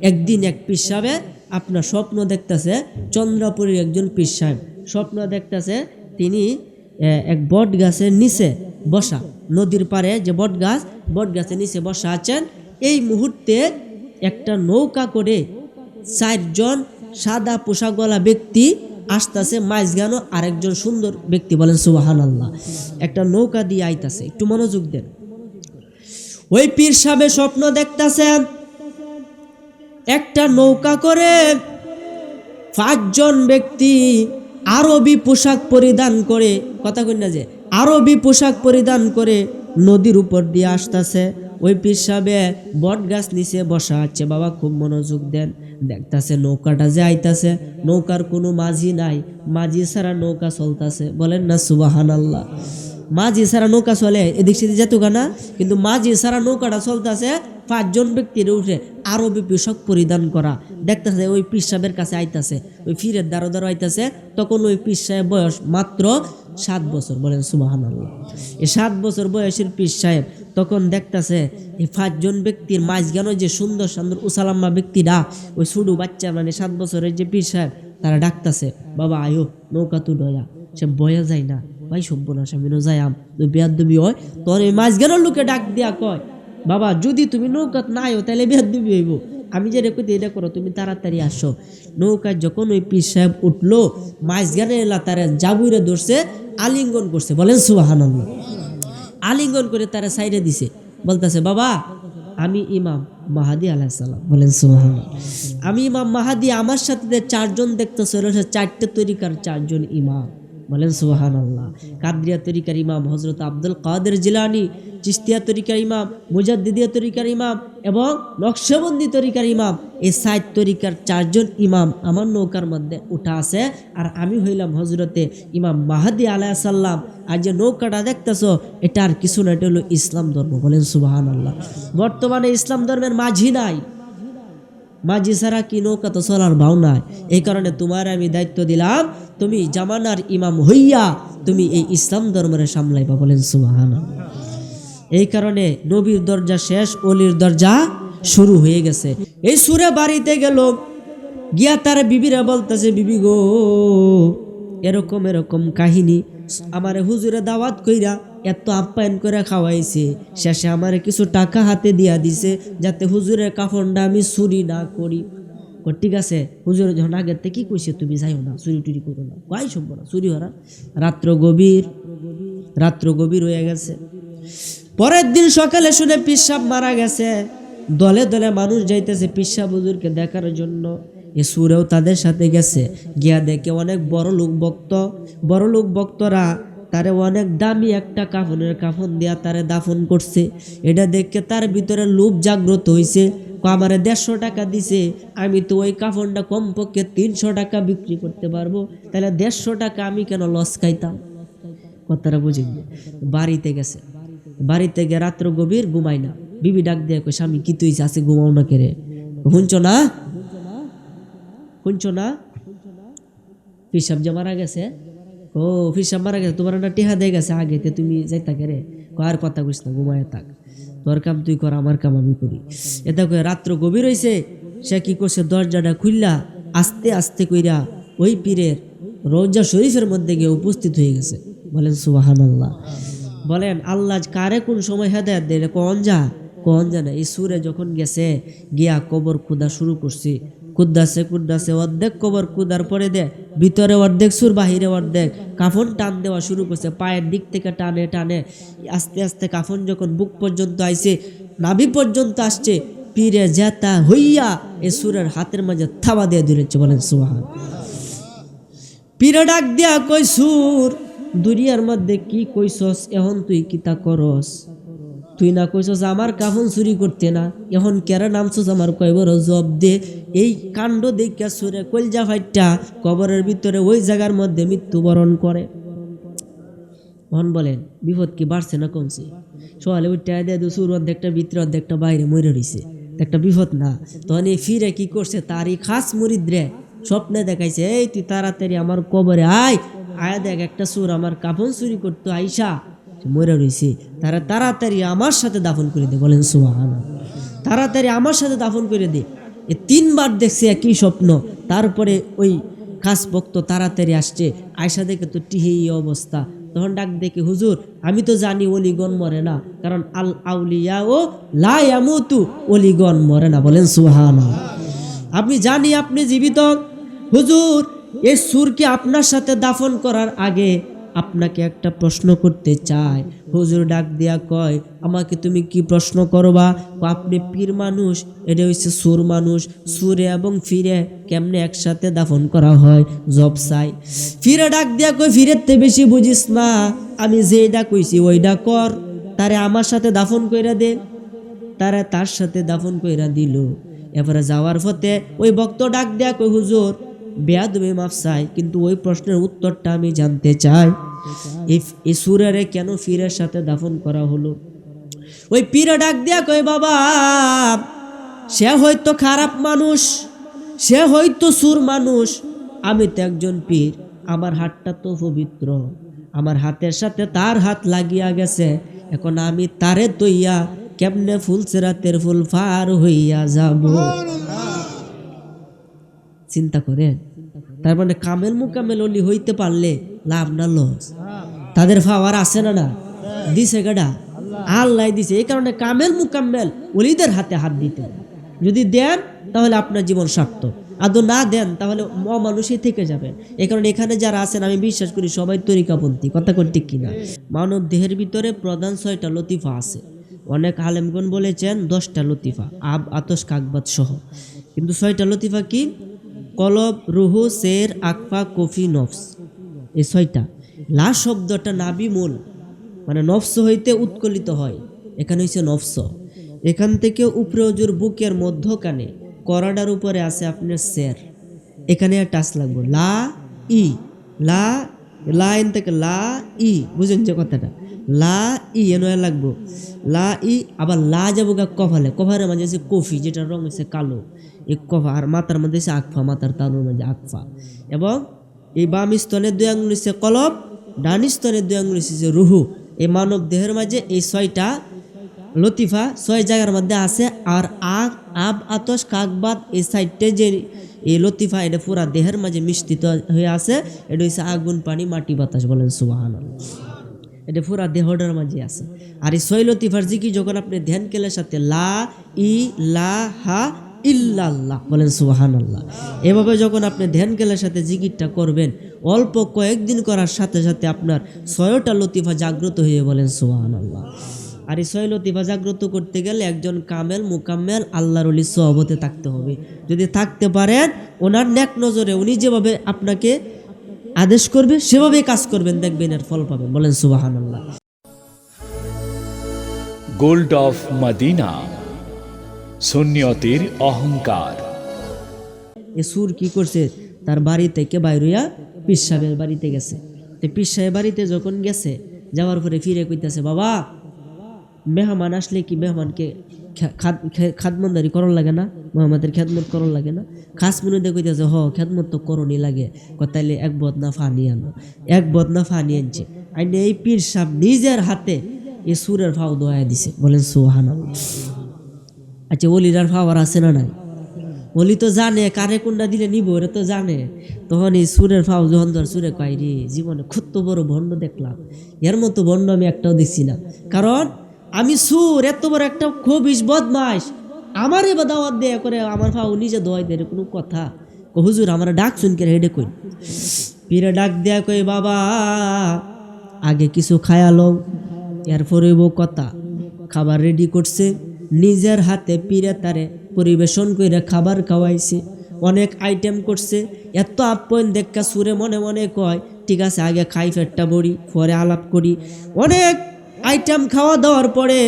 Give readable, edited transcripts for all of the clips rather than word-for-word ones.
একদিন এক পীর সাহেব আপনার স্বপ্ন দেখতেছে, চন্দ্রপুরের একজন পীর সাহেব স্বপ্ন দেখতেছে তিনি এক বট গাছের নিচে বসা, নদীর পাড়ে যে বট গাছের নিচে বসা আছেন। এই মুহূর্তে একটা নৌকা করে 4 জন সাদা পোশাকওয়ালা ব্যক্তি আসতেছে, মাঝখানে আরেকজন সুন্দর ব্যক্তি, বলেন সুবহানাল্লাহ, একটা নৌকা দিয়ে আইতাছে। একটু মনোযোগ দেন। ওই পীর সাহেব স্বপ্ন দেখতেছেন একটা নৌকা করে 5 জন ব্যক্তি আরবি পোশাক পরিধান করে, কথা কই না যে আরবি পোশাক পরিধান করে নদীর উপর দিয়ে আসতেছে। ওই পীর সাহেব বট গাছ নিচে বসা আছে। বাবা খুব মনোযোগ দেন, দেখতেছে নৌকাটা যে আইতাছে, নৌকার কোনো মাঝি নাই, মাঝি ছাড়া নৌকা চলতেছে, বলেন না সুবহানাল্লাহ। মাঝি ছাড়া নৌকা চলে এদিক সেদিক যেত না, কিন্তু মাঝি ছাড়া নৌকাটা চলতেছে। 5 জন ব্যক্তির উঠে আরবি পোশাক পরিধান করা দেখতেছে ওই পীর সাহেবের কাছে আইতাছে, ওই ফিরের দ্বারো আইতাছে। তখন ওই পীর সাহেব বয়স মাত্র 7 বছর, বলেন সুবহানাল্লাহ। এই 7 বছর বয়সের পীর সাহেব তখন দেখতেছে এই 5 জন ব্যক্তির মাঝখানে যে সুন্দর সুন্দর উসালাম্মা ব্যক্তিরা, ওই ছোট বাচ্চা মানে 7 বছরের যে পীর সাহেব, তারা ডাকতেছে, বাবা আয়ো নৌকা তু ডয়া। সে বয়া যায় না, ভাই সব্যনাশ আমিও যাইয়াম, তুই বেয়াদবি হয় তোর। এই মাঝখানের লোকে ডাক দিয়া কয়, বাবা যদি তুমি নৌকাত না আয়ো তাহলে বেয়াদবি হইব, আমি যে রেখে এটা করো, তুমি তাড়াতাড়ি আসো। নৌকায় যখন ওই পীর সাহেব উঠলো, মাঝখানে এলা তারা জাবুরে ধরছে, আলিঙ্গন করছে, বলেন সুবহানাল্লাহ। আলিঙ্গন করে তারা সাইডে দিছে, বলতেছে, বাবা আমি ইমাম মাহাদি আলাইহিস সালাম, বলেন সুবহানাল্লাহ। আমি ইমাম মাহাদি, আমার সাথে 4 জন দেখতেছে, 4টে তরিকার 4 জন ইমাম, বলেন সুবহানাল্লাহ। কাদরিয়া তরিকার ইমাম হযরত আব্দুল কাদের জিলানী, চিশতিয়া তরিকার ইমাম, মুজাদ্দিদিয়া তরিকার ইমাম এবং নকশবন্দি তরিকার ইমাম, এই 4 তরিকার 4 জন ইমাম আমার নৌকার মধ্যে উঠা আছে। আর আমি হইলাম হযরতে ইমাম মাহাদি আলাইহিস সালাম। আর যে নৌকাটা দেখতেছো এটা আর কিছু না, এটা হলো ইসলাম ধর্ম, বলেন সুবহানাল্লাহ। বর্তমানে ইসলাম ধর্মের মাঝি নাই, মাঝি ছাড়া কি নৌকা তো চলার ভাও নাই। এই কারণে তোমার আমি দায়িত্ব দিলাম, তুমি জামানার ইমাম হইয়া তুমি এই ইসলাম ধর্মের সামলাইবা, বলেন সুবহানাল্লাহ। এই কারণে নবীর দরজা শেষ, অলির দরজা শুরু হয়ে গেছে। এই সুরে বাড়িতে গেল, গিয়া তার বিবিরা বলতেছে, বিবি গো এরকম এরকম কাহিনী, আমারে হুজুরে দাওয়াত কইরা এত আপ্যায়ন করে খাওয়াইছে, শেষে আমারে কিছু টাকা হাতে দিয়া দিছে যাতে হুজুরের কাফনটা আমি চুরি না করি। ঠিক আছে, হুজুর যখন আগের থেকে কি কইছে তুমি যাইও না, চুরি টুরি করো না, কয় সম্ভ না চুরি হরা। রাত্র গভীর হয়ে গেছে। পরের দিন সকালে শুনে পীর সাহেব মারা গেছে। দলে দলে মানুষ যাইতেছে পীর সাহেব হুজুরকে দেখার জন্য। এ সুরেও তাদের সাথে গেছে, গিয়া দেখে অনেক বড় লোক ভক্তরা তারে অনেক দামি একটা কাফন দিয়া তারে দাফন করছে। এটা দেখে তার ভিতরে লোভ জাগ্রত হয়েছে, আমারে 150 টাকা দিছে, আমি তো ওই কাফনটা কমপক্ষে 300 টাকা বিক্রি করতে পারবো, তাহলে 150 টাকা আমি কেন লস খাইতাম? কথাটা বুঝিনি। বাড়িতে গেছে, বাড়িতে গিয়ে রাত্র গভীর ঘুমাই না। বিবি ডাক দিয়ে কই, স্বামী কি তুই আছে ঘুমাও না কেরে? শুনছো না পীর সাহেব যে মারা গেছে, ও পীর সাহেব মারা গেছে, তোমার একটা টেহা দিয়ে গেছে আগেতে, তুমি যাইতা কেরে? আর কথা কইস না, ঘুমায় থাক, তোর কাম তুই কর, আমার কাম আমি করি। এটা কয়ে রাত্র গভীর হয়েছে, সে কি করছে, দরজাটা খুললা আস্তে আস্তে কইরা ওই পীরের রওজা শরীফের মধ্যে গিয়ে উপস্থিত হয়ে গেছে, বলেন সুবহানাল্লাহ। বলেন আল্লাহ কারে কোন সময় হেদায়েত দেয় কোন জানে। এই সুরে যখন গেছে, গিয়া কবর খুদা শুরু করছি, কুদ্দাসে অর্ধেক কবর কুদার পরে দে, ভিতরে অর্ধেক সুর, বাহিরে অর্ধেক, কাফন টান দেওয়া শুরু করছে, পায়ের দিক থেকে টানে টানে আস্তে আস্তে কাফন যখন বুক পর্যন্ত আইছে, নাভি পর্যন্ত আসছে, পীরে জেতা হইয়া এ সুরের হাতের মাঝে থাবা দিয়ে দিলেছে, বলেন সুবহান। পীরে ডাক দিয়া কই, সুর দুনিয়ার মধ্যে কি কইছস, এখন তুই কিতা করস? তুই না কইছস আমার কাফন চুরি করতে না, এখন কেরা নামছস আমার কয়বর জব দে। এই কাণ্ড দেখা সুরে কলজা ফাইটটা কবরের ভিতরে ওই জায়গার মধ্যে মৃত্যুবরণ করে। মন বলেন বিপদ কি বাড়ছে না কমছে? সকালে উঠতে দেয় সুর অর্ধেকটা ভিতরে অর্ধেকটা বাইরে মরে রয়েছে, একটা বিপদ না? তখন এই ফিরে কি করছে, তারই খাস মুরিদরে স্বপ্নে দেখাইছে, এই তুই তাড়াতাড়ি আমার কবরে আয় দেখ, একটা সুর আমার কাফন চুরি করতো আইসা মরে রয়েছে, তারা তাড়াতাড়ি আমার সাথে দাফন করে দে, বলেন সুবহানাল্লাহ। তাড়াতাড়ি আমার সাথে দাফন করে দে। এ 3 বার দেখছে একই স্বপ্ন। তারপরে ওই খাস ভক্ত তাড়াতাড়ি আসছে, আয়সা দেখে তো টিহি অবস্থা। তখন ডাক দেখে, হুজুর আমি তো জানি অলিগণ মরে না, কারণ আল আউলিয়া ও লা ইয়ামুতু, অলিগণ মরে না। বলেন সুবহানাল্লাহ। আপনি জানি আপনি জীবিত। হুজুর এই সুরকে আপনার সাথে দাফন করার আগে আপনাকে একটা প্রশ্ন করতে চাই। হুজুর ডাক দিয়া কয়, আমাকে তুমি কি প্রশ্ন করবা? আপনি পীর মানুষ, এটা হচ্ছে সুর মানুষ, সুরে এবং ফিরে কেমনে একসাথে দাফন করা হয়? জব চাই। ফিরে ডাক দিয়া কয়, ফিরের তে বেশি বুঝিস না, আমি যেটা কইছি ওইটা কর, তারে আমার সাথে দাফন কইরা দে। তারা তার সাথে দাফন কইরা দিল। এবারে যাওয়ার পথে ওই ভক্ত ডাক দেয়া কই, হুজুর বেয়াদবি মাফ চাই, কিন্তু ওই প্রশ্নের উত্তরটা আমি জানতে চাই, এই সুরেরে কেন ফিরের সাথে দাফন করা হলো? ওই পীরে ডাক দেয়া কই, বাবা সে হয়তো খারাপ মানুষ, সে হয়তো সুর মানুষ, আমি তো একজন পীর, আমার হাতটা তো পবিত্র, আমার হাতের সাথে তার হাত লাগিয়া গেছে, এখন আমি তারে তৈয়া কেমনে ফুলসেরাতের ফুল ফার হইয়া যাব? চিন্তা করে। তার মানে কামেল মুকামেল অলি হইতে পারলে লাভ না লস? তাদের পাওয়ার আছে না? না দিছে গাডা, আল্লাহ দিছে। এই কারণে কামেল মুকাম্মেল অলিদের হাতে হাত দিতে, যদি দেন তাহলে আপনার জীবন সার্থক, আদৌ না দেন তাহলে অমানুষই থেকে যাবেন। এই কারণে এখানে যারা আছেন আমি বিশ্বাস করি সবাই তরিকাপন্থী। কথা কোন ঠিক কিনা? মানব দেহের ভিতরে প্রধান 6টা লতিফা আছে। অনেক আলেমগণ বলেছেন 10টা লতিফা, আব আতস কাকবাদ সহ, কিন্তু 6টা লতিফা কি? কলব, রুহু, সের, আকফা, কফি, নফস, এই 6টা। লা শব্দটা নাবি মূল, মানে নফস হইতে উৎকলিত হয়, এখানে হচ্ছে নফস। এখান থেকে উপরে অজুর বুকের মধ্যখানে করাডার উপরে আছে আপনার সের, এখানে টাচ লাগবে লা ই, লা লাইন থেকে লা ই, বুঝেন যে কথাটা? লা ই এনে লাগবো, লা ই, আবার লা যাবো গা কফালে, কফারের মাঝে আছে কফি, যেটার রং হচ্ছে কালো, এই কফা, আর মাথার মধ্যে আছে আকফা, মাথার তালুর মাঝে আকফা। এবং এই বাম স্তনের 2 আঙ্গুল হচ্ছে কলব, ডান স্তনের 2 আঙ্গুল হচ্ছে রুহু। এই মানব দেহের মাঝে এই 6টা লতিফা 6 জায়গার মধ্যে আছে। আর আব আতস কাকবাদ এই সাইডে যে এই লতিফা, এটা পুরা দেহের মাঝে মিশ্রিত হয়ে আছে। এটা হচ্ছে আগুন, পানি, মাটি, বাতাস। বলেন সুবহানাল্লাহ। এটা পুরা দেহটার মাঝে আছে। আর এই 6 লতিফার জিকির যখন আপনি ধ্যান কেলের সাথে লা ইলাহা ইল্লাল্লাহ, বলেন সুবহানাল্লাহ, এভাবে যখন আপনি ধ্যান কেলের সাথে জিকিরটা করবেন, অল্প কয়েকদিন করার সাথে সাথে আপনার 6টা লতিফা জাগ্রত হয়ে, বলেন সুবহানাল্লাহ। আর এই 6 লতিফা জাগ্রত করতে গেলে একজন কামেল মুকাম্মেল আল্লাহর ওলি সোহবতে থাকতে হবে। যদি থাকতে পারেন, ওনার নেক নজরে উনি যেভাবে আপনাকে আদেশ করবে সেভাবে কাজ করবেন, দেখবেন এর ফল পাবেন। বলেন সুবহানাল্লাহ। গোল্ড অফ মদিনা, সুন্নিয়তের অহংকার। এ সুর কি করছে, তার বাড়ি থেকে বাইরিয়া পীর সাহেবের বাড়িতে গেছে। তো পীর সাহেবের বাড়িতে যখন গেছে, যাওয়ার পরে ফিরে কইতেছে, বাবা মেহমান আসলে কি মেহমানকে খাদমতদারি করন লাগে না? মোহাম্মদের খেদমত করন লাগে না? খাস মনে দিয়ে কইতেছে, হ খেদমত তো করণই লাগে। তাইলে 1 বদনা ফানি আনো। 1 বদনা ফানি আনছে, আইনে এই পীর সাহেব নিজের হাতে এই সুরের ফাও দোয়া দিছে। বলেন সুবহানাল্লাহ। আচ্ছা, ওলিরার ফাওয়ার আছে না নাই? ওলি তো জানে কারে কোনটা দিলে নিব, ওরা তো জানে। তখন এই সুরের ফাও যখন ধর সুরে কয়, রে জীবনে কত বড় ভণ্ড দেখলাম, এর মতো ভণ্ড আমি একটাও দেখছি না। কারণ আমি সুর এত বড় একটা খবিশ বদমাইশ, আমারে বা দাওয়াত দেয়া করে আমার ফাও নিজে দোয়াই দেয়, কোনো কথা? হুজুর আমার ডাক শুনকে হেডে কই। পীরে ডাক দেয়া কই, বাবা আগে কিছু খায়ালো, এরপরে কথা। খাবার রেডি করছে, নিজের হাতে পীরে তারে পরিবেশন করে খাবার খাওয়াইছে, অনেক আইটেম করছে। এত আপ্যায়ন দেখা সুরে মনে মনে কয়, ঠিক আছে আগে খাই ফেটটা বড়ি, পরে আলাপ করি। অনেক আইটেম খাওয়া দাওয়ার পরে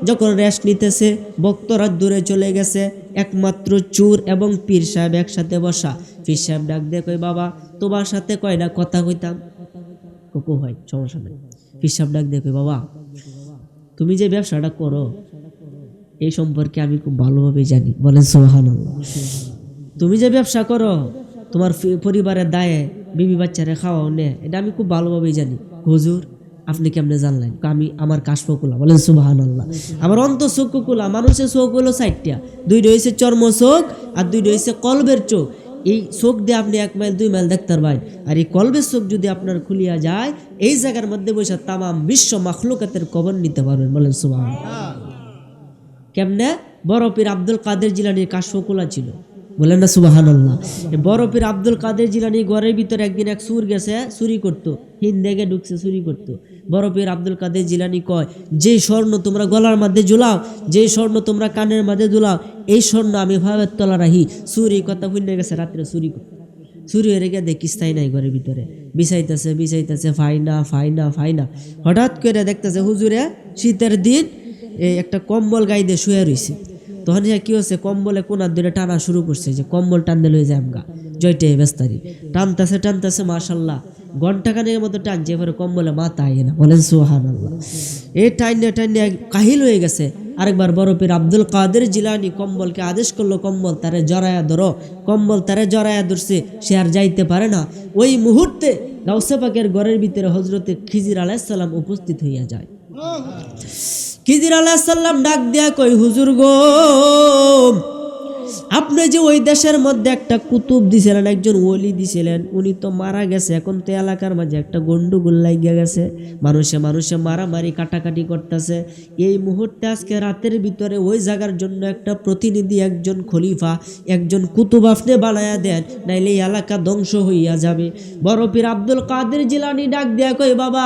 যখন রেস্ট নিতেছে, ভক্তরা দূরে চলে গেছে, একমাত্র চুর এবং পীর সাহেব একসাথে বসা। পীর সাহেব ডাক দিয়ে কয়, বাবা তোমার সাথে কয়টা কথা কইতাম। কোকো হয়, সমস্যা নেই। পীর সাহেব ডাক দিয়ে কয়, বাবা তুমি যে ব্যবসাটা করো এই সম্পর্কে আমি খুব ভালোভাবে জানি। বলেন সুবহানাল্লাহ। তুমি যে ব্যবসা করো, তোমার পরিবারের দায়ে বিবি বাচ্চারে খাওয়াও নে, এটা আমি খুব ভালোভাবেই জানি। হুজুর আপনি কেমনে জানলেন? আমি আমার কাশফ খোলা। বলেন সুবহানাল্লাহ। আমার অন্তঃচক্ষু খোলা। মানুষের চোখ হলো 4টা, 2টা হইছে চর্ম চোখ আর 2টা হইছে কলবের চোখ। এই চোখ দিয়ে আপনি 1 মাইল 2 মাইল দেখতে পারবেন। আর এই কলবের চোখ যদি আপনার খুলিয়া যায়, এই জায়গার মধ্যে বসে তামাম বিশ্ব মাখলুকাতের খবর নিতে পারবেন। বলেন সুবহানাল্লাহ। কেমনে? বড় পীর আব্দুল কাদের জিলানীর কাশফ খোলা ছিল। বলেন না সুবহানাল্লাহ। বড় পীর আব্দুল কাদের জিলানী ঘরের ভিতরে একদিন এক সুর গেছে চুরি করতো, হিন্দেগে ঢুকছে চুরি করতো। বড় পীর আব্দুল কাদের জিলানী কয়, যে স্বর্ণ তোমরা গলার মধ্যে ঝুলাও, যে স্বর্ণ তোমরা কানের মধ্যে ঝুলাও, এই স্বর্ণ আমি ভাবের তলা রাহি। চুরি কথা ভুলে গেছে, রাত্রে চুরি করতো। চুরি হয়ে রেখে দেখিস তাই নাই ঘরের ভিতরে বিছাইতেছে বিছাইতেছে, ফাইনা ফাইনা ফাইনা। হঠাৎ করে দেখতেছে হুজুরে শীতের দিন একটা কম্বল গায়ে দিয়ে শুয়ে রয়েছে। তখন কি হচ্ছে, কম্বলে কোনার ধরে টানা শুরু করছে, যে কম্বল টান দিলে যায় আমগা জয়টে বেস্তারি টানতেছে টানতেছে, মাশাল্লাহ ঘন্টাখানেকের মতো টানছে, এবারে কম্বলে মাথা আয় না। বলেন সুবহানাল্লাহ। এই টাইনে টাইনে কাহিল হয়ে গেছে। আরেকবার বড় পীর আব্দুল কাদের জিলানী কম্বলকে আদেশ করলো, কম্বল তারে জড়ায়া ধরো। কম্বল তারে জড়ায়া ধরছে, সে আর যাইতে পারে না। ওই মুহূর্তে গাউসে পাকের ঘরের ভিতরে হজরতে খিজির আলাইহিস সালাম উপস্থিত হইয়া যায়। খিজির আলাইহিস সালাম ডাক দিয়া কই, হুজুর গো, আপনি যে ওই দেশের মধ্যে একটা কুতুব দিছিলেন, একজন ওলি দিছিলেন, উনি তো মারা গেছে। এখন তো এলাকার মাঝে একটা গন্ডগোল লাগিয়া গেছে, মানুষে মানুষে মারামারি কাটাকাটি করতেছে। এই মুহূর্তে আজকে রাতের ভিতরে ওই জায়গার জন্য একটা প্রতিনিধি, একজন খলিফা, একজন কুতুব আপনি বানায়া দেন, নাইলে এই এলাকা ধ্বংস হইয়া যাবে। বড় পীর আব্দুল কাদের জিলানী ডাক দিয়া কই, বাবা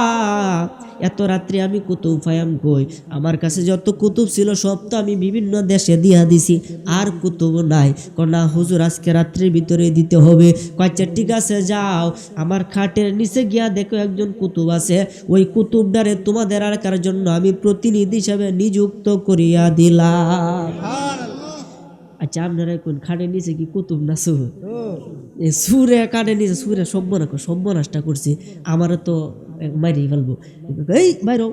এত রাত্রে আমি কুতুব ফায়াম কই? আমার কাছে যত কুতুব ছিল সব তো আমি বিভিন্ন দেশে দিয়া দিছি, আর কুতুব নাই। না হুজুর, আজকে রাত্রির ভিতরে দিতে হবে। কয়েকটা ঠিক আছে, যাও আমার খাটের নিচে গিয়া দেখো একজন কুতুব আছে, ওই কুতুবটারে তোমাদের এলাকার জন্য আমি প্রতিনিধি হিসাবে নিযুক্ত করিয়া দিলাম। আচ্ছা, আপনারা কোন খাটের নিচে কি কুতুব না সুর? সুরে কাটের নিচে সুরে সর্বনাশটা করছে, আমারও তো মারি ফেলবো। এই বাইরও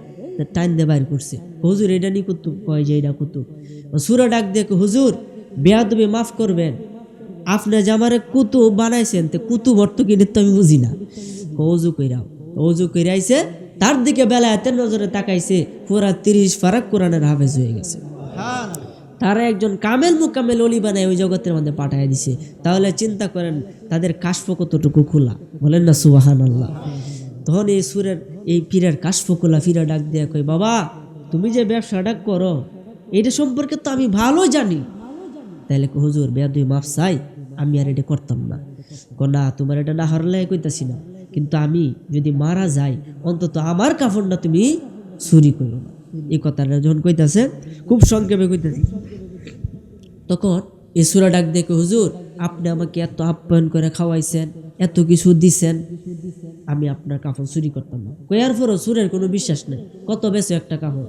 টাইম দিয়ে বাইর করছে। হুজুর এটা নি কুতুব? কয় যে এটা কুতুব। সুরে ডাক দেখো, হুজুর বেয়াদবি মাফ করবেন, আপনি যে আমার কুতুব বানাইছেন, তো কুতুব অর্থ কি তো আমি বুঝি না। অজু কইরাও, অজু কইরাইছে, তার দিকে বেলায়েতের নজরে তাকাইছে, পুরা 30 ফারাক কোরআনের হাফেজ হয়ে গেছে। তারা একজন কামেল মুকামেল অলি বানায় ওই জগতের মধ্যে পাঠায় দিছে। তাহলে চিন্তা করেন তাদের কাশফ কতটুকু খোলা। বলেন না সুবহানাল্লাহ। তখন এই সুরের এই পীরের কাশফ খোলা। ফিরে ডাক দিয়ে কই, বাবা তুমি যে ব্যবসাটা করো এটা সম্পর্কে তো আমি ভালো জানি। তাহলে হুজুর বেয়াদবি মাফ চাই, আমি আর এটা করতাম না। না, তোমার এটা না হারলে কইতাছি না, কিন্তু আমি যদি মারা যাই অন্তত আমার কাফনটা তুমি চুরি করো না। এই কথাটা যখন কইতাছে, খুব সংক্ষেপে কইতাছি, তখন এই সূরা ডাক দেখে, হুজুর আপনি আমাকে এত আপ্যায়ন করে খাওয়াইছেন, এত কিছু দিছেন, আমি আপনার কাফন চুরি করতাম না। কয়ার পরও সুরের কোনো বিশ্বাস নেই। কত বেশি একটা কাফন?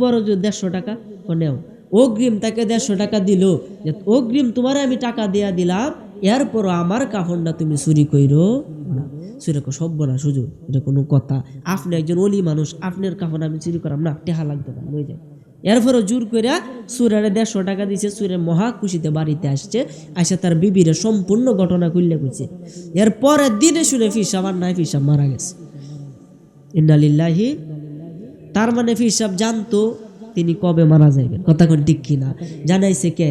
বড় 150 টাকা। নেও অগ্রিম, তাকে 150 টাকা দিল, যে অগ্রিম তোমার আমি টাকা দিয়া দিলাম, এরপরও আমার কাফনটা তুমি চুরি কইরো না। সুরে সভ্য না সুযোগ, এটা কোনো কথা? আপনি একজন অলি মানুষ, আপনার কাফন আমি চুরি করাম না, টেহা লাগতো না, লই যায়। এরপরও জোর করে সুরের 150 টাকা দিছে। সুরে মহা খুশিতে বাড়িতে আসছে, আসে তার বিবিরে সম্পূর্ণ ঘটনা খুললে কইছে। এর পরের দিনে শুনে ফিসাব আর নাই, ফিসাব মারা গেছে। ইন্না লিল্লাহি। তার মানে ফিসাব জানতো তিনি কবে মারা যাইবেন। কথা কোন ঠিক কিনা? জানাইছে কে?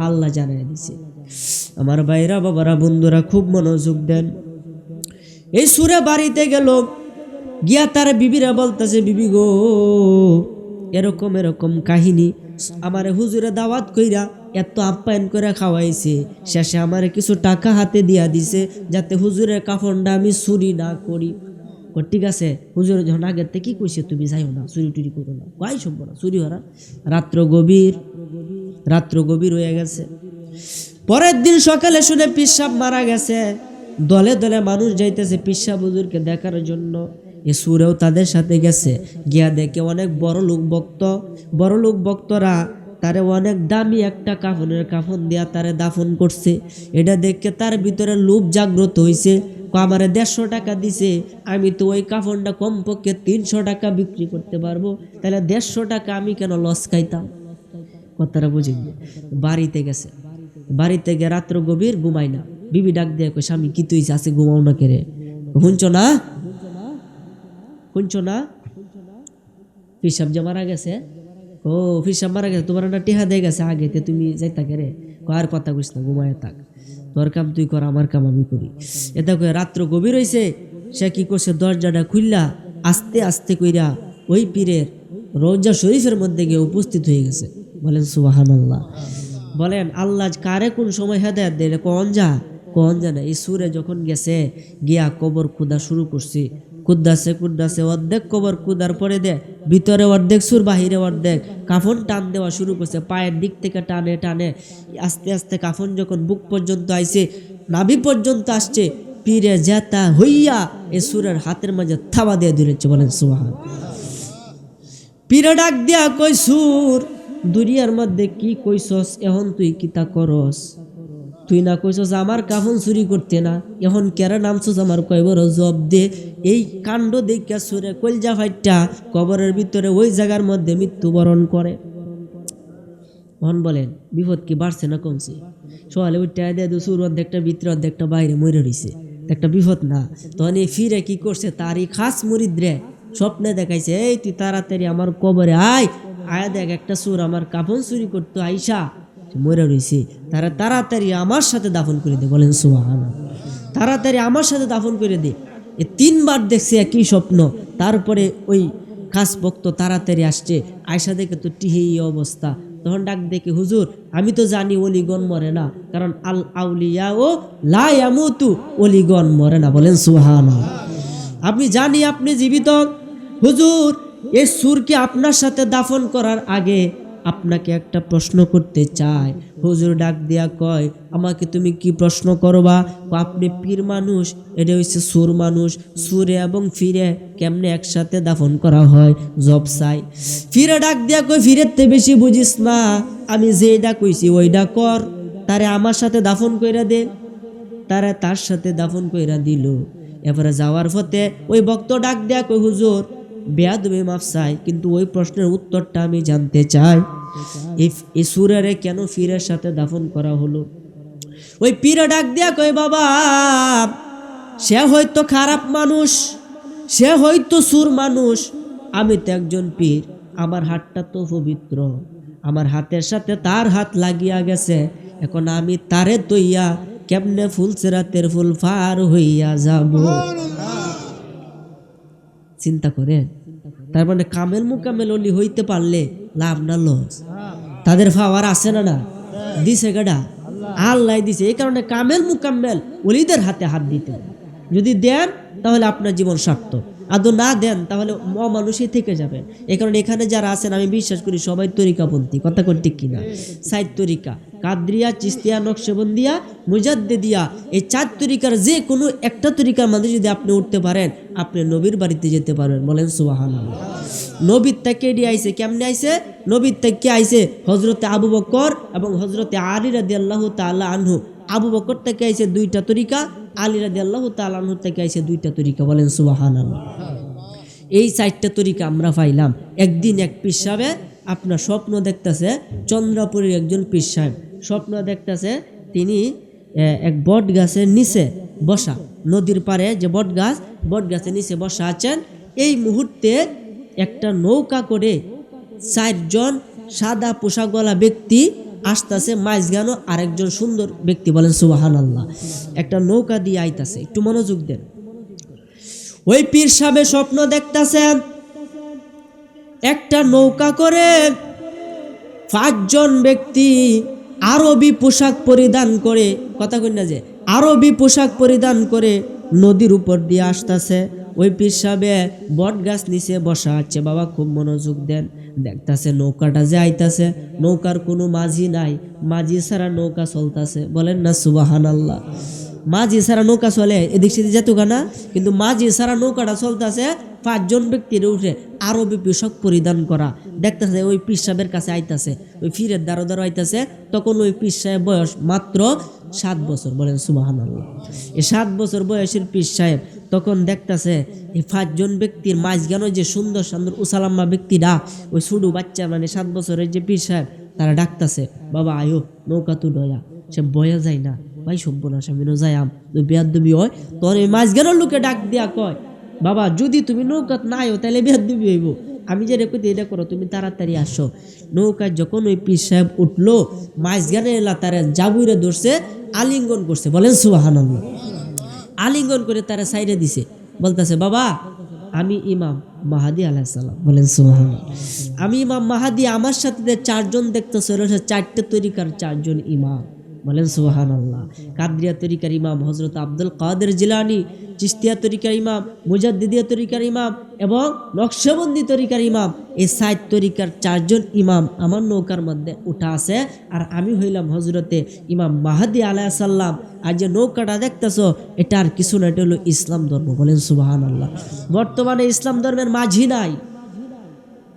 আল্লাহ জানাই দিছে। আমার ভাইরা, বাবারা, বন্ধুরা খুব মনোযোগ দেন। এই সুরে বাড়িতে গেল, গিয়া তার বিবিরা বলতেছে, বিবি গো এরকম এরকম কাহিনী, আমারে হুজুরে দাওয়াত কইরা এত আপ্যায়ন করে খাওয়াইছে, শেষে আমারে কিছু টাকা হাতে দিয়া দিছে যাতে হুজুরের কাফনটা আমি চুরি না করি। ঠিক আছে, হুজুর যখন আগের থেকে কি কইছে, তুমি যাইও না, চুরি টুরি করো না। কয় সম্ভব না, চুরি হরা। রাত্র গভীর হয়ে গেছে। পরের দিন সকালে শুনে পিসাব মারা গেছে। দলে দলে মানুষ যাইতেছে পিসাব হুজুরকে দেখার জন্য। এ সুরেও তাদের সাথে গেছে। গিয়া দেখে অনেক বড় লোক ভক্তরা তারে অনেক দামি একটা কাফন দিয়া তারে দাফন করছে। এটা দেখে তার ভিতরে লোভ জাগ্রত হইছে। আমারে 150 টাকা দিছে, আমি তো ওই কাফনটা কমপক্ষে 300 টাকা বিক্রি করতে পারবো, তাহলে 150 টাকা আমি কেন লস খাইতাম? কথাটা বুঝিনি। বাড়িতে গেছে, বাড়িতে গিয়ে রাত্র গভীর, ঘুমাই না। বিবি ডাক দিয়ে কই, স্বামী কি তুই আছে ঘুমাও না কেরে? শুনছো না? পীর সাহেব যে মারা গেছে, ও পীর সাহেব মারা গেছে, তোমার একটা টিহা দিয়ে গেছে আগেতে, তুমি যাইতা রে, আর কথা কইস না, ঘুমায় থাক, তোর কাম তুই কর, আমার কাম আমি করি। এটা কয়ে রাত্র গভীর হইছে, সে কি করছে, দরজাটা খুললা আস্তে আস্তে কইরা ওই পীরের রওজা শরীফের মধ্যে গিয়ে উপস্থিত হয়ে গেছে। বলেন সুবহানাল্লাহ। বলেন আল্লাহ কারে কোন সময় হেদায়েত দেয় কোন জানে। এই সুরে যখন গেছে গিয়া কবর খুদা শুরু করছি, কুদ্দাসে অর্ধেক কবর কুদার পরে দে, ভিতরে অর্ধেক সুর, বাহিরে অর্ধেক, কাফন টান দেওয়া শুরু করছে, পায়ের দিক থেকে টানে টানে আস্তে আস্তে কাফন যখন বুক পর্যন্ত আইছে, নাভি পর্যন্ত আসছে, পীরে জেতা হইয়া এ সুরের হাতের মাঝে থাবা দিয়ে দিয়েছে। বলেন সুবহান। পীরে ডাক দিয়া কই, সুর দুনিয়ার মধ্যে কি কইছস, এখন তুই কিতা করস? তুই না কইছস আমার কাফন চুরি করতে না, এখন কেরা নামছস আমার কয়বর জব দে। এই কাণ্ড দেখা সুরে কলজা ফাইটটা কবরের ভিতরে ওই জায়গার মধ্যে মৃত্যুবরণ করে। মন বলেন বিপদ কি বাড়ছে না কমছে? সকালে উঠতে দিয়ে সুর অর্ধেকটা ভিতরে অর্ধেকটা বাইরে মরে রয়েছে, একটা বিপদ না? তখন এই ফিরে কি করছে, তারই খাস মুরিদ রে স্বপ্নে দেখাইছে, এই তুই তাড়াতাড়ি আমার কবরে আয়, আয়া দেখ একটা সুর আমার কাফন চুরি করতো আইসা মরে রয়েছে, তারা তাড়াতাড়ি আমার সাথে দাফন করে দে। বলেন সুবহানাল্লাহ। তাড়াতাড়ি আমার সাথে দাফন করে দে। এ 3 বার দেখছে একই স্বপ্ন। তারপরে ওই খাস ভক্ত তাড়াতাড়ি আসছে, আয়সা দেখে তো টিহেই অবস্থা। তখন ডাক দেখে, হুজুর আমি তো জানি ওলিগণ মরে না, কারণ আল আউলিয়া ও লা ইয়ামুতু, ওলিগণ মরে না। বলেন সুবহানাল্লাহ। আপনি জানি আপনি জীবিত। হুজুর এই সুরকে আপনার সাথে দাফন করার আগে আপনাকে একটা প্রশ্ন করতে চাই। হুজুর ডাক দিয়া কয়, আমাকে তুমি কি প্রশ্ন করবা? আপনি পীর মানুষ, এটা হচ্ছে সুর মানুষ, সুরে এবং ফিরে কেমনে একসাথে দাফন করা হয় জব চাই। ফিরে ডাক দিয়া কয়, ফিরের তে বেশি বুঝিস না, আমি যেটা কইছি ওইটা কর, তারে আমার সাথে দাফন কইরা দে। তারা তার সাথে দাফন কইরা দিল। এবারে যাওয়ার পথে ওই ভক্ত ডাক দেয়া কই, হুজুর বেয়াদবি মাফ চাই, কিন্তু ওই প্রশ্নের উত্তরটা আমি জানতে চাই, এই সুরেরে কেন ফিরের সাথে দাফন করা হলো? ওই পীরে ডাক দেয়া কই, বাবা সে হয়তো খারাপ মানুষ, সে হয়তো সুর মানুষ, আমি তো একজন পীর, আমার হাতটা তো পবিত্র, আমার হাতের সাথে তার হাত লাগিয়া গেছে, এখন আমি তারে তৈয়া কেমনে ফুলসেরাতের ফুল ফার হইয়া যাব? চিন্তা করে। তার মানে কামেল মুকামেল অলি হইতে পারলে লাভ না লস? তাদের পাওয়ার আছে না? না দিছে গাডা, আল্লাহ দিছে। এই কারণে কামেল মুকাম্মেল অলিদের হাতে হাত দিতে, যদি দেন তাহলে আপনার জীবন সার্থক, আদৌ না দেন তাহলে অমানুষই থেকে যাবে। এই কারণে এখানে যারা আছেন আমি বিশ্বাস করি সবাই তরিকাপন্থী, কথা কোন ঠিক কিনা? 4 তরিকা, কাদরিয়া, চিস্তিয়া, নকশবন্দিয়া, মুজাদ্দিদিয়া, এই 4 তরিকার যে কোনো একটা তরিকার মধ্যে যদি আপনি উঠতে পারেন, আপনি নবীর বাড়িতে যেতে পারবেন। বলেন সুবহানাল্লাহ। নবীর থেকে এডি আইছে, কেমনে আইছে? নবীর থেকে আইছে হজরতে আবু বকর এবং হজরতে আলী রাদিয়াল্লাহু তাআলা আনহু। আবু বকর থেকে আইছে 2টা তরিকা, আলী রাদিয়াল্লাহু তাআলা আনহু থেকে আইছে 2টা তরিকা। বলেন সুবহানাল্লাহ। এই 4টা তরিকা আমরা পাইলাম। একদিন এক পীর সাহেব আপনার স্বপ্ন দেখতেছে, চন্দ্রপুরের একজন পীর সাহেব স্বপ্ন দেখতেছে, তিনি এক বট গাছের নিচে বসা, নদীর পাড়ে যে বট গাছের নিচে বসা আছেন। এই মুহূর্তে একটা নৌকা করে 4 জন সাদা পোশাকওয়ালা ব্যক্তি আসতেছে, মাঝখানে আরেকজন সুন্দর ব্যক্তি। বলেন সুবহানাল্লাহ। একটা নৌকা দিয়ে আইতাছে, একটু মনোযোগ দেন। ওই পীর সাহেব স্বপ্ন দেখতেছেন, একটা নৌকা করে 5 জন ব্যক্তি আরবি পোশাক পরিধান করে, কথা কই না যে আরবি পোশাক পরিধান করে নদীর উপর দিয়ে আসতেছে। ওই পীর সাহেব বট গাছ নিচে বসা আছে। বাবা খুব মনোযোগ দেন, দেখতেছে নৌকাটা যে আইতাছে, নৌকার কোনো মাঝি নাই, মাঝি ছাড়া নৌকা চলতেছে। বলেন না সুবহানাল্লাহ। মাঝি ছাড়া নৌকা চলে এদিক সেদিক যেত না, কিন্তু মাঝি ছাড়া নৌকাটা চলতেছে। 5 জন ব্যক্তির উঠে আরবি পোশাক পরিধান করা দেখতেছে। ওই পীর সাহেবের কাছে আইতাছে, ওই ফিরের দ্বারো আইতাছে। তখন ওই পীর সাহেব বয়স মাত্র 7 বছর। বলেন সুবহানাল্লাহ। এই 7 বছর বয়সের পীর সাহেব তখন দেখতেছে এই 5 জন ব্যক্তির মাঝখানে যে সুন্দর সুন্দর উসালাম্মা ব্যক্তিরা, ওই ছোটো বাচ্চা মানে 7 বছরের যে পীর সাহেব, তারা ডাকতেছে, বাবা আয়ো নৌকা তো ডয়া। সে বয়া যায় না, ভাই সব্যনাশ আমি যাই আম বেয়াদবি হয়। তখন এই মাঝখানের লোকে ডাক দিয়া কয়, বাবা যদি তুমি নৌকাত না আয়ো তাহলে বেয়াদবি হইব, আমি যে রেখে এটা করো, তুমি তাড়াতাড়ি আসো। নৌকায় যখন ওই পীর সাহেব উঠলো, মাঝখানে এলা তারা জাবুরে ধরছে, আলিঙ্গন করছে, বলেন সুবহানাল্লাহ। আলিঙ্গন করে তারা সাইডে দিছে, বলতেছে বাবা আমি ইমাম মাহাদি আলাইহিস সালাম, বলেন সুবহানাল্লাহ। আমি ইমাম মাহাদি, আমার সাথে যে 4 জন দেখতেছে, 4টে তরিকার 4 জন ইমাম, বলেন সুবহানাল্লাহ। কাদরিয়া তরিকার ইমাম হযরত আব্দুল কাদের জিলানী, চিশতিয়া তরিকার ইমাম, মুজাদ্দিদিয়া তরিকার ইমাম এবং নকশবন্দি তরিকার ইমাম, এই 4 তরিকার 4 জন ইমাম আমার নৌকার মধ্যে উঠা আছে। আর আমি হইলাম হযরতে ইমাম মাহাদি আলাইহিস সালাম। আর যে নৌকাটা দেখতেছো, এটা আর কিছু না, এটা হলো ইসলাম ধর্ম, বলেন সুবহানাল্লাহ। বর্তমানে ইসলাম ধর্মের মাঝি নাই,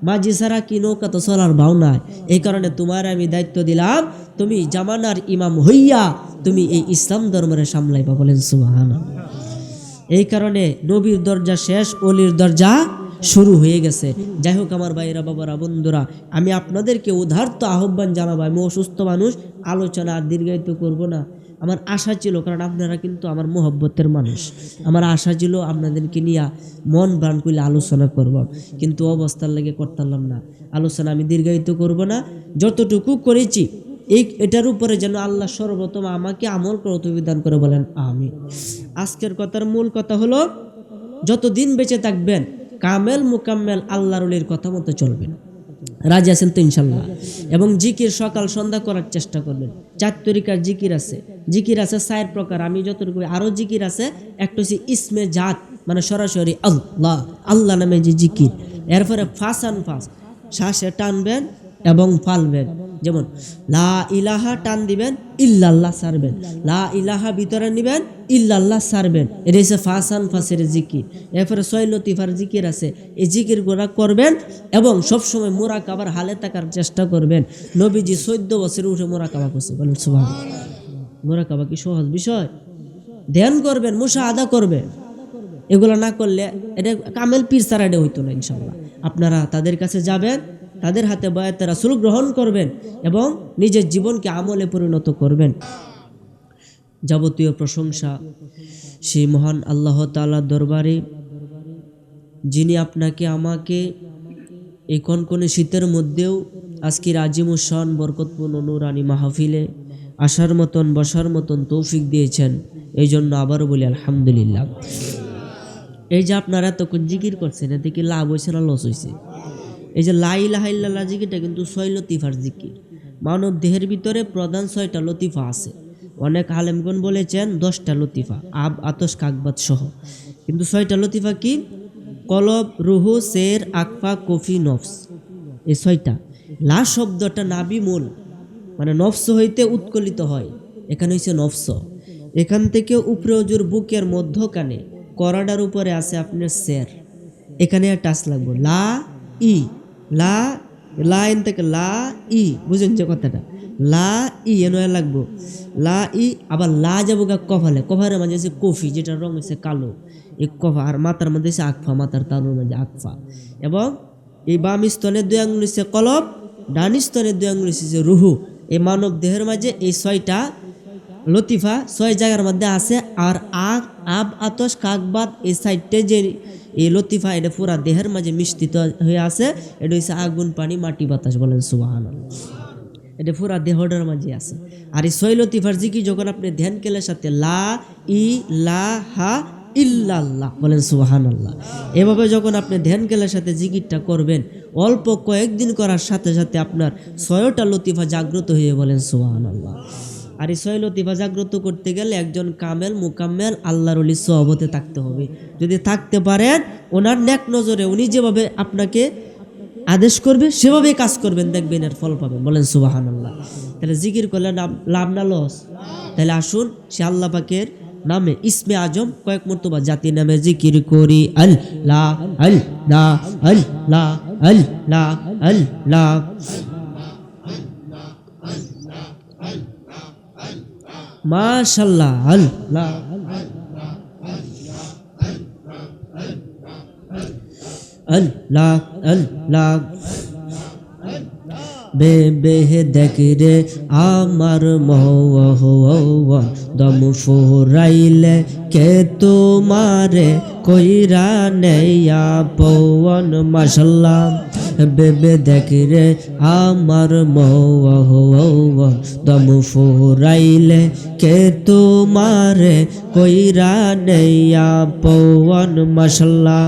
মাঝি ছাড়া কি নৌকা তো চলার ভাও নাই। এই কারণে তোমার আমি দায়িত্ব দিলাম, তুমি জামানার ইমাম হইয়া তুমি এই ইসলাম ধর্মের সামলাইবা, বলেন সুবহানাল্লাহ। এই কারণে নবীর দরজা শেষ, অলির দরজা শুরু হয়ে গেছে। যাই হোক আমার ভাইরা, বাবারা, বন্ধুরা, আমি আপনাদেরকে উদারত আহ্বান জানাবো। আমি অসুস্থ মানুষ, আলোচনা আর দীর্ঘায়িত করব না। আমার আশা ছিল, কারণ আপনারা কিন্তু আমার মোহব্বতের মানুষ, আমার আশা ছিল আপনাদেরকে নিয়ে মন প্রাণ করলে আলোচনা করব, কিন্তু অবস্থার লেগে করতাম না। আলোচনা আমি দীর্ঘায়িত করব না, যতটুকু করেছি এটার উপরে যেন আল্লাহ সর্বপ্রথম আমাকে আমল করে তৌফিক দান করে, বলেন আমিন। আজকের কথার মূল কথা হলো, যতদিন বেঁচে থাকবেন কামেল মুকাম্মেল আল্লাহর ওলির কথা মতো চলবেন। রাজি আছেন তো ইনশাল্লাহ? এবং জিকির সকাল সন্ধ্যা করার চেষ্টা করবেন। 4 তরিকার জিকির আছে, 4 প্রকার। আমি যতটুকু, আরও জিকির আছে। একটা হচ্ছে ইসমে জাত, মানে সরাসরি আল্লাহ, আল্লাহ নামে যে জিকির। এরপরে ফাসান ফাস, শ্বাসে টানবেন এবং ফালবেন। যেমন লা ইলাহা টান দিবেন, ইল্লাল্লাহ ছাড়বেন। লা ইলাহা ভিতরে নিবেন, ইল্লাল্লাহ ছাড়বেন। এটা হচ্ছে ফাসান ফাসের জিকির। এরপরে 6 লতিফার জিকির আছে, এই জিকির গোড়া করবেন এবং সবসময় মুরাকাবার হালে থাকার চেষ্টা করবেন। নবীজি 14 বছরে উঠে মুরাকাবা করছে, বলেন সুবহানাল্লাহ। মুরাকাবা কি সহজ বিষয়? ধ্যান করবেন, মুশাহাদা করবেন। এগুলো না করলে এটা কামেল পীর ছাড়া এটা হইতো না ইনশাআল্লাহ। আপনারা তাদের কাছে যাবেন, তাদের হাতে বায়াতে রাসূল গ্রহণ করবেন এবং নিজের জীবনকে আমলে পরিণত করবেন। যাবতীয় প্রশংসা সেই মহান আল্লাহ তাআলার দরবারে, যিনি আপনাকে আমাকে এই কনকনে শীতের মধ্যেও আজকের আজিমুশান বরকতপূর্ণ নূরানি মাহফিলে আসার মতন, বসার মতন তৌফিক দিয়েছেন। এই জন্য আবারও বলি আলহামদুলিল্লাহ। এই যে আপনারা এতক্ষণ জিকির করছেন, এতে কি লাভ হয়েছে না লস হয়েছে? এই যে লা ইলাহা ইল্লাল্লাহ জিকিরটা কিন্তু 6 লতিফার জিকির। মানব দেহের ভিতরে প্রধান 6টা লতিফা আছে। অনেক আলেমগণ বলেছেন 10টা লতিফা, আব আতস কাকবাত সহ। কিন্তু 6টা লতিফা কি? কলব, রুহু, সের, আকফা, কফি, নফস, এই 6টা। লা শব্দটা নাবি মূল, মানে নফস হইতে উৎকলিত হয়। এখানে হচ্ছে নফস। এখান থেকে উপরে অজুর বুকের মধ্যখানে করাডার উপরে আছে আপনার সের। এখানে টাচ লাগবে লা ই, লা লাইন থেকে লা ই, বুঝেন যে কথাটা? লা ই এনে লাগবো, লা ই। আবার লা যাবো গা কফালে, কফারের মাঝে আছে কফি, যেটার রং হচ্ছে কালো, এই কফা। আর মাথার মধ্যে হচ্ছে আকফা, মাথার তালুর মাঝে আকফা। এবং এই বাম স্তনে 2 আঙ্গুল হচ্ছে কলব, ডান স্তনে 2 আঙ্গুল হচ্ছে রুহু। এই মানব দেহের মাঝে এই 6টা লতিফা 6 জায়গার মধ্যে আছে। আর আব আতস কাকবাত এই 4টে যে এই লতিফা, এটা পুরা দেহের মাঝে মিশ্রিত হয়ে আছে। এটা হচ্ছে আগুন, পানি, মাটি, বাতাস, বলেন সুবহানাল্লাহ। এটা পুরা দেহটার মাঝে আছে। আর এই 6 লতিফার জিকির যখন আপনি ধ্যান কেলের সাথে লা ইলাহা ইল্লাল্লাহ, বলেন সুবহানাল্লাহ, এভাবে যখন আপনি ধ্যান কেলের সাথে জিকিরটা করবেন, অল্প কয়েকদিন করার সাথে সাথে আপনার 6টা লতিফা জাগ্রত হয়ে, বলেন সুবহানাল্লাহ। আর এই 6 লতিফা জাগ্রত করতে গেলে একজন কামেল মুকাম্মেল আল্লাহর ওলি সোহবতে থাকতে হবে। যদি থাকতে পারেন, ওনার নেক নজরে উনি যেভাবে আপনাকে আদেশ করবে সেভাবেই কাজ করবেন, দেখবেন এর ফল পাবেন, বলেন সুবহানাল্লাহ। তাহলে জিকির করলে লাভ না লস? তাহলে আসুন সে আল্লাহ পাকের নামে, ইসমে আজম কয়েক মর্তবা জাতি নামে জিকির করি। আল্লাহ আল্লাহ আল্লাহ আল্লাহ আল্লাহ। মাশাআল্লাহ, আল্লাহ আল্লাহ আল্লাহ বেবে দেখ রে আমার মন দম ফুরাইলে কে তোমারে কইরা নেয়া পवन মাশাল্লাহ বেবে দেখ রে আমার মন দম ফুরাইলে কে তোমারে কইরা নেয়া পवन মাশাল্লাহ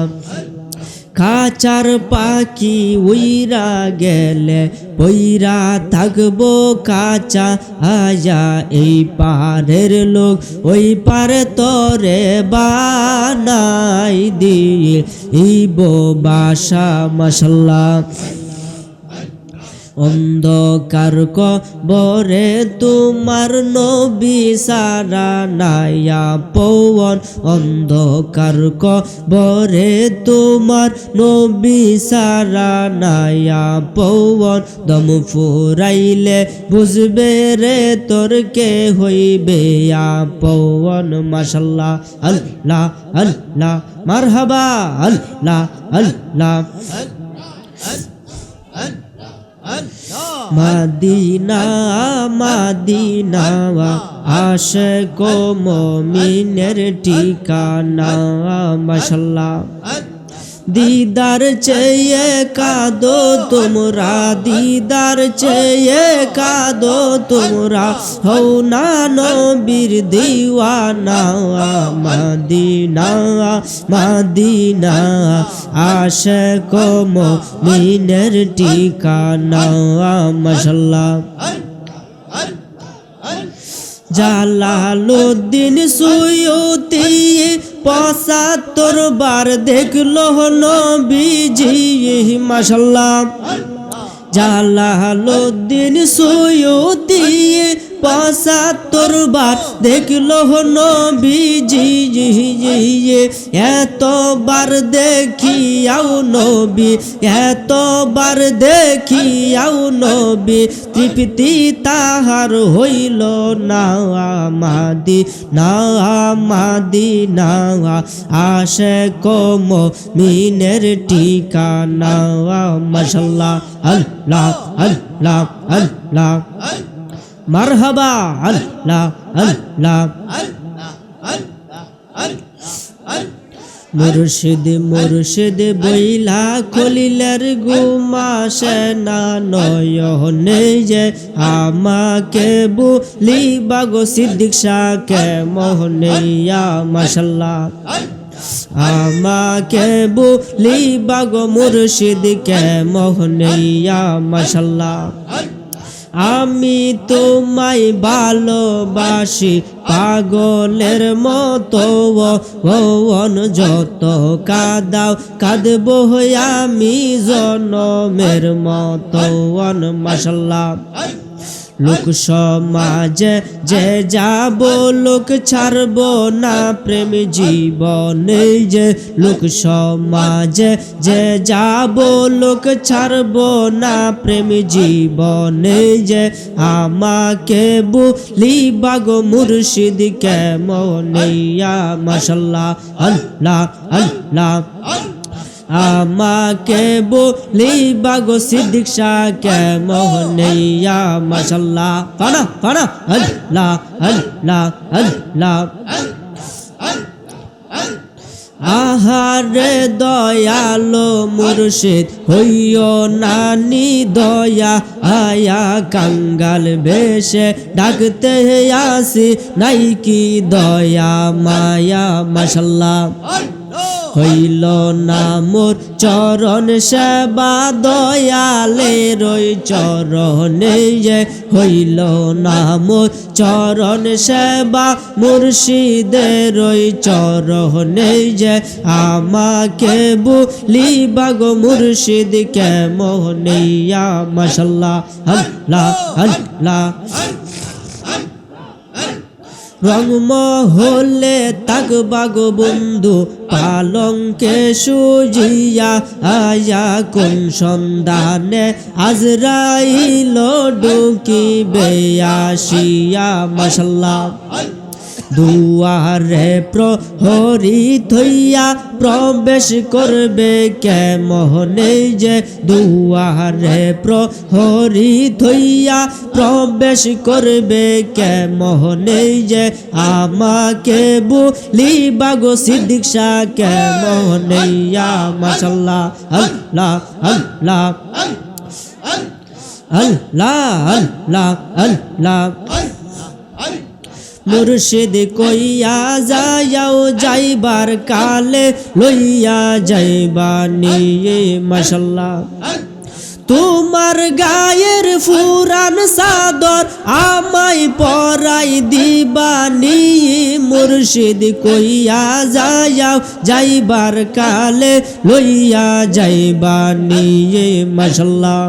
খাঁচার পাখি উইরা গেলে পইরা থাকবো কাঁচা আজা এই পারের লোক ওই পারে তরে বানাই দিব বাসা মাশাল্লাহ অন্ধকার কবরে তোমার নবী সারা নাইয়া পवन অন্ধকার কবরে তোমার নবী সারা নাইয়া পवन দম ফুরাইলে বুঝবে রে তোর কে হইবে পवन মাশাল্লাহ আল্লাহ আল্লাহ মারহাবা আল্লাহ আল্লাহ মদিনা মদিনা আশিক মুমিনের ঠিকানা মাশাল্লাহ दीदार चाहिए कादो तुमरा दीदार चाहिए कादो तुमरा हो ना नबीर दीवाना मदीना मदीना आशिक मुमिনের ঠিকানা মাশাল্লাহ জালালউদ্দিন সুয়ুতি ৭৫ বার দেখলো নবীজি মাশাল্লাহ জালালউদ্দিন সুয়ুতি ৭৫ বার দেখলো নবীজি এতবার দেখিয়াও নবী এতবার দেখিয়াও নবী তৃপ্তি তাহার হইল না মদিনা মদিনা আশিক মুমিনের ঠিকানা মাশাল্লাহ আল্লাহ আল্লাহ আল্লাহ মারহাবা আল্লাহ আল্লাহ মুর্শিদ মুর্শিদ বইলা খলিলের ঘুমাসে না নয়নে যে আমাকে বলিবা গো সিদ্দিক শাহকে মোহনিয়া মাশাল্লাহ আমাকে বলিবা গো মুর্শিদকে মোহনিয়া মাশাল্লাহ আমি তোমায় ভালোবাসি পাগলের মতো যত কাঁদাও কাঁদবো আমি জনমের মতো মাশাল্লাহ লোক সমাজে যে যাব লোক ছাড়ব না প্রেম জীবনে যে লোক সমাজে যে যাব লোক ছাড়ব না প্রেম জীবনে যে আমাকে বলিবা গো মুর্শিদ কেমনিয়া মাশাল্লাহ আল্লাহ আল্লাহ আমাকে বলিবা গো সিদ্দিক শাহকে মোহনিয়া মাশাল্লাহ কানা কানা আল্লাহ আল্লাহ আল্লাহ আহারে দয়ালো মুর্শিদ হইও নানি দয়া আয়া কাঙ্গাল বেশে ডাকতে আসি নাই কি দয়া মায়া মাশাল্লাহ হইল না মোর চরণ সেবা দয়ালের ওই চরণে হইল না মোর চরণ সেবা মুর্শিদের ওই চরণে যে আমাকে বলিবা গো মুর্শিদ কেমনিয়া মাশাল্লাহ আল্লাহ আল্লাহ রং মহলে তাকবা গো বন্ধু পালঙ্কে সুজিয়া আয়া কোন সন্ধানে আজরাইল ঢুকিবে আসিয়া মাশাল্লাহ দুয়ারে প্রহরী থইয়া প্রবেশ করবে কেমনে যে দুয়ারে প্রহরী থইয়া প্রবেশ করবে কেমনে যে আমাকে বলিবা গো সিদ্দিক শাহ কেমনে ইয়া মাশাআল্লাহ আল্লাহ আল্লাহ আল্লাহ আল্লাহ আল্লাহ মুর্শিদ কইয়া যাও যাইবার কালে লইয়া যাইবা নিয়ে মাশাআল্লাহ তোমার গায়ের ফুরান সাদর আমায় পরাই দিবানি মুর্শিদ কইয়া যাও যাইবার কালে লইয়া যাইবানি মাশাআল্লাহ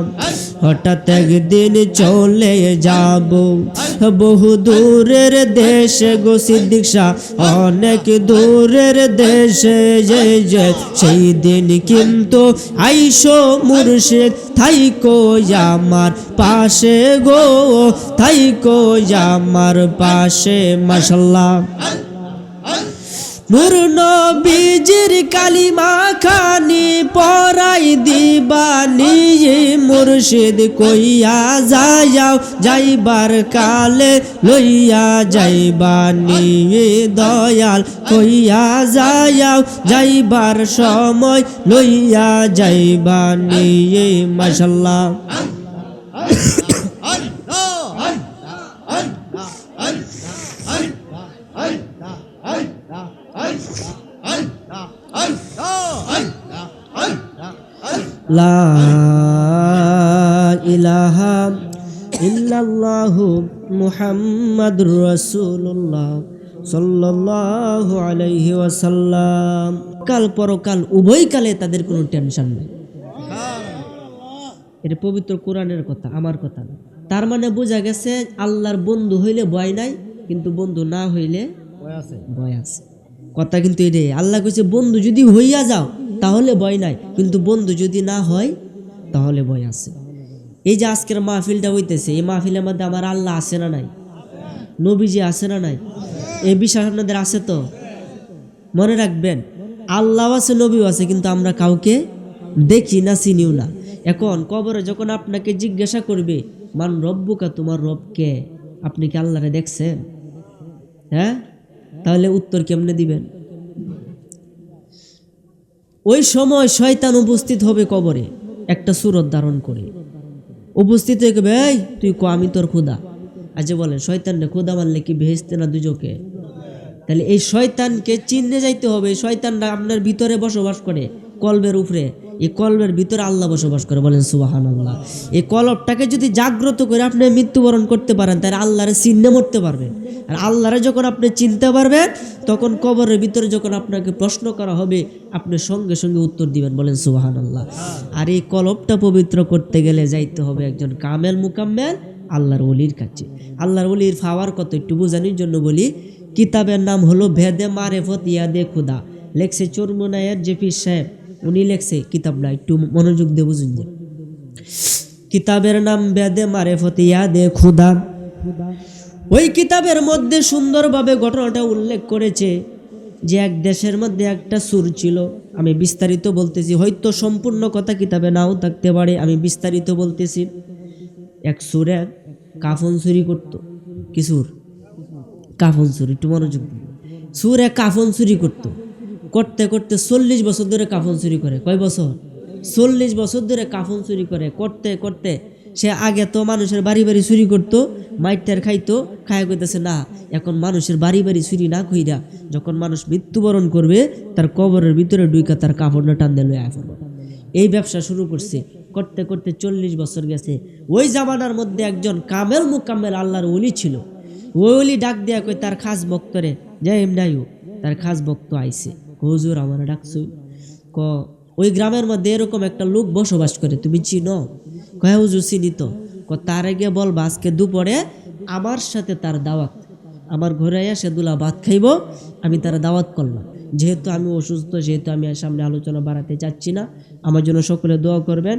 হঠাৎ একদিন চলে যাব বহু দূরের দেশে গো সিদ্দিক শাহ অনেক দূরের দেশে যে সেই দিন কিন্তু আইসো মুর্শিদ থাইকো আমার পাশে গো থাইকো আমার পাশে মাশাআল্লাহ নূর নবীজির কালিমা খানি পরাই দিবানি মুর্শিদ কইয়া যাও যাইবার কালে লইয়া যাইবানি দয়াল কইয়া যাও যাইবার সময় লইয়া যাইবানি মাশাআল্লাহ লা ইলাহা ইল্লাল্লাহু মুহাম্মাদুর রাসূলুল্লাহ সাল্লাল্লাহু আলাইহি ওয়াসাল্লাম কাল পরকাল উভয় কালে তাদের কোনো টেনশন নেই এটা পবিত্র কোরআনের কথা আমার কথা না তার মানে বোঝা গেছে আল্লাহর বন্ধু হইলে ভয় নাই কিন্তু বন্ধু না হইলে ভয় আছে কথা কিন্তু এটাই আল্লাহ কইছে বন্ধু যদি হইয়া যাও তাহলে ভয় নাই কিন্তু বন্ধু যদি না হয় তাহলে ভয় আছে এই যে আজকের মাহফিলটা হইতেছে এই মাহফিলের মধ্যে আমার আল্লাহ আছে না নাই নবীজি আছে না নাই এই বিশ্বাস আপনাদের আছে তো মনে রাখবেন আল্লাহ আছে নবীও আছে কিন্তু আমরা কাউকে দেখি না চিনিও না এখন কবরে যখন আপনাকে জিজ্ঞাসা করবে মান রব্বুকা তোমার রব কে আপনি কি আল্লাহরে দেখছেন হ্যাঁ তাহলে উত্তর কেমনে দিবেন ওই সময় শয়তান উপস্থিত হবে কবরে একটা সূরত ধারণ করে উপস্থিত হয়ে কবে এই তুই কো আমি তোর খোদা আজ বলেন শয়তানরে খোদা মানলে কি বেহেশতে না দুজকে তাহলে এই শয়তানকে চিনতে যাইতে হবে শয়তানরা আপনার ভিতরে বসবাস করে কলবের উপরে এই কলবের ভিতরে আল্লাহ বসবাস করে বলেন সুবহানাল্লাহ এই কলবটাকে যদি জাগ্রত করে আপনি মৃত্যুবরণ করতে পারেন তাহলে আল্লাহরে চিনতে মরতে পারবেন আর আল্লাহরে যখন আপনি চিনতে পারবেন তখন কবরের ভিতরে যখন আপনাকে প্রশ্ন করা হবে আপনি সঙ্গে সঙ্গে উত্তর দিবেন বলেন সুবহানাল্লাহ আর এই কলবটা পবিত্র করতে গেলে যাইতে হবে একজন কামেল মুকাম্মেল আল্লাহর ওলির কাছে আল্লাহর ওলির পাওয়ার কত একটু বোঝানোর জন্য বলি কিতাবের নাম হলো ভেদে মারেফত ইয়াদে খুদা লেখছে চরমুনায়ের জেফি সাহেব উনি লেখছে কিতাবটা একটু মনোযোগ দিয়ে বুঝুন যে কিতাবের নাম বেদে মারেফত ইয়াদে খুদা ওই কিতাবের মধ্যে সুন্দরভাবে ঘটনাটা উল্লেখ করেছে যে এক দেশের মধ্যে একটা সুর ছিল আমি বিস্তারিত বলতেছি হয়তো সম্পূর্ণ কথা কিতাবে নাও থাকতে পারে আমি বিস্তারিত বলতেছি এক সুরে কাফন চুরি করতো কি সুর কাফন চুরি একটু মনোযোগ দিন সুরে কাফন চুরি করতো করতে করতে 40 বছর ধরে কাফন চুরি করে কয় বছর 40 বছর ধরে কাফন চুরি করে করতে করতে সে আগে তো মানুষের বাড়ি বাড়ি চুরি করতো মাইটার খাইতো খায় কইতেছে না এখন মানুষের বাড়ি বাড়ি চুরি না কইরা যখন মানুষ মৃত্যুবরণ করবে তার কবরের ভিতরে ঢুইকা তার কাপড়টা টান দিয়ে লয়ে আসবো এই ব্যবসা শুরু করছে করতে করতে 40 বছর গেছে ওই জামানার মধ্যে একজন কামেল মুকাম্মেল আল্লাহর ওলি ছিল ওই ওলি ডাক দেয়া কই তার খাস ভক্তরে যে এমনাইও তার খাস ভক্ত আইছে হুজুর আমার ডাকছো ক ওই গ্রামের মধ্যে এরকম একটা লোক বসবাস করে তুমি চিনো কয় হুজুর চিনি তো ক তার আগে বলবা আজকে দুপুরে আমার সাথে তার দাওয়াত আমার ঘরে এসে দুলা ভাত খাইব আমি তার দাওয়াত করলাম যেহেতু আমি অসুস্থ, যেহেতু আমি আর সামনে আলোচনা বাড়াতে চাচ্ছি না, আমার জন্য সকলে দোয়া করবেন।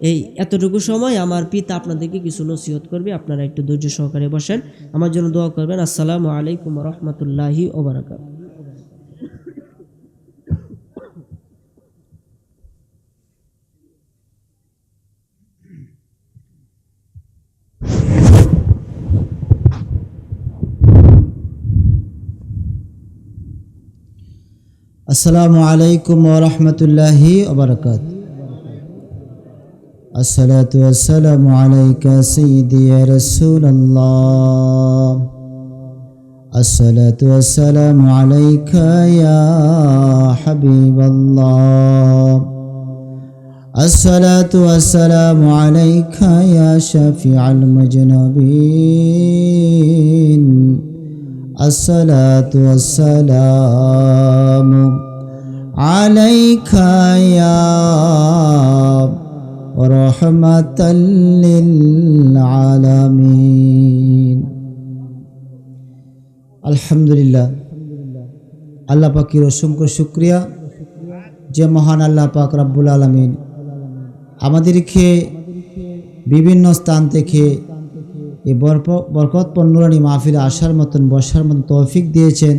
এই এতটুকু সময় আমার পিতা আপনাদেরকে কিছু নসিহত করবে, আপনারা একটু ধৈর্য সহকারে বসেন, আমার জন্য দোয়া করবেন। আসসালামু আলাইকুম ওয়া রাহমাতুল্লাহি ওয়া বারাকাতুহু। আসসালামু আলাইকুম ওয়া রাহমাতুল্লাহি ওয়া বারাকাতুহু। আসসালাতু ওয়াসসালামু আলাইকা সাইয়্যিদি ইয়া রাসূলুল্লাহ। আসসালাতু ওয়াসসালামু আলাইকা ইয়া হাবিবাল্লাহ। আসসালাতু ওয়াসসালামু আলাইকা ইয়া শাফিআল মুজনাবিন। আসসালাতু ওয়াসসালামু আলাইকা ইয়া রাহমাতাল লিল আলামিন। আলহামদুলিল্লাহ, আল্লাহ পাকের অসংখ্য শুকরিয়া যে মহান আল্লাহ পাক রব্বুল আলামিন আমাদেরকে বিভিন্ন স্থান থেকে এই বরকতপূর্ণ নুরানি মাহফিলে আসার মতন বসার মতন তৌফিক দিয়েছেন,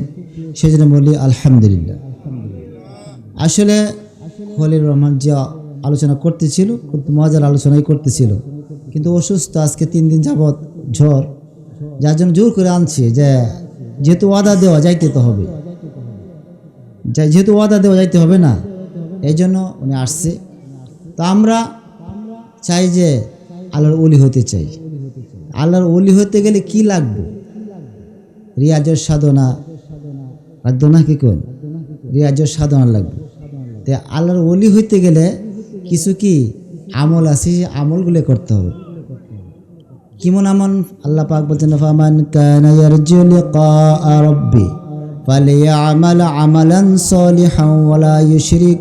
সেজন্য বলি আলহামদুলিল্লাহ। আসলে খলিল রহমান যে আলোচনা করতেছিল, খুব মজার আলোচনাই করতেছিল, কিন্তু অসুস্থ, আজকে 3 দিন যাবৎ জ্বর, যার জন্য জোর করে আনছে যে যেহেতু ওয়াদা দেওয়া যাইতে তো হবে, যেহেতু ওয়াদা দেওয়া যাইতে হবে না, এই জন্য উনি আসছে। তো আমরা চাই যে আল্লাহর ওলি হতে চাই। আল্লাহর ওলি হতে গেলে কি লাগবে? রিয়াজের সাধনা লাগবে না? কি কোন রিয়াজের সাধনা লাগবে। তো আল্লাহর ওলি হইতে গেলে কিছু কি আমল আছে, আমলগুলো করতে হবে। কেমন আমল? আল্লাহ পাক বলছেন, ফামান কানা ইয়ারজু লিকা রাব্বি ফালিয়ামাল আমালান সালিহান ওয়া লা ইউশরিক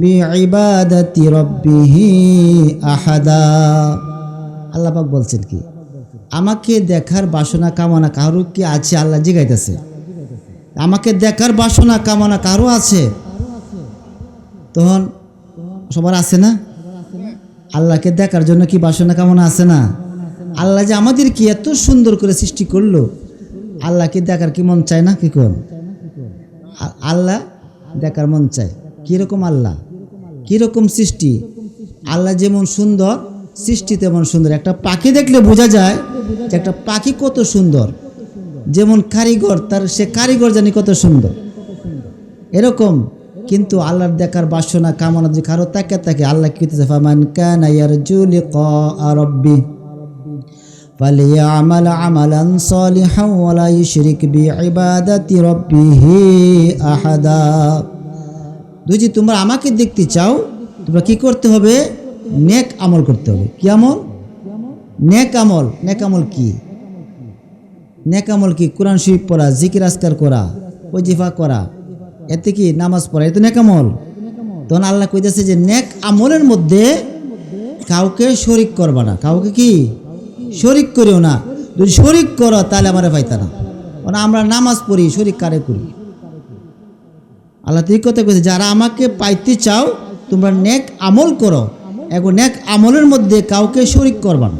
বিইবাদাতি রাব্বিহি আহাদা। আল্লাহ পাক বলছেন কি, আমাকে দেখার বাসনা কামনা কারো কি আছে? আল্লাহ জিগাইতেছে, আমাকে দেখার বাসনা কামনা কারো আছে? তখন সবার আছে না? আল্লাহকে দেখার জন্য কি বাসনা কামনা আছে না? আল্লাহ যে আমাদের কি এত সুন্দর করে সৃষ্টি করলো, আল্লাহকে দেখার কি মন চায় না? কি কোন আল্লাহ দেখার মন চায়। কিরকম আল্লাহ, কিরকম সৃষ্টি? আল্লাহ যেমন সুন্দর সৃষ্টি তেমন সুন্দর। একটা পাখি দেখলে বোঝা যায় যে একটা পাখি কত সুন্দর, যেমন কারিগর তার সে কারিগর জানি কত সুন্দর, এরকম। কিন্তু আল্লাহর দেখার বাসনা কামনা যে কারো তাকে তাকে আল্লাহ কি করতেছে, ফামান কানা ইয়ারজু লিকা রাব্বি ফালিয়ামাল আমালান সালিহান ওয়া লা ইউশরিক বিইবাদাতি রাব্বিহি আহাদা। যদি তোমরা আমাকে দেখতে চাও, তোমরা কি করতে হবে? নেক আমল করতে হবে। কি আমল? নেক আমল। নেক আমল কি? নেক আমল কি? কোরআন শরীফ পড়া, জিকির আজকার করা, ওয়াজিফা করা, এতে কি নামাজ পড়া, এতে নেক আমল। তখন আল্লাহ কইতেছে যে নেক আমলের মধ্যে কাউকে শরিক করবা না। কাউকে কি শরিক করিও না। যদি শরিক করো তাহলে আমারে পাইতা না। কারণ আমরা নামাজ পড়ি, শরিক কারে করি? আল্লাহ তো এই কথা কইছে, যারা আমাকে পাইতে চাও তোমরা নেক আমল করো, এখন নেক আমলের মধ্যে কাউকে শরিক করবা না।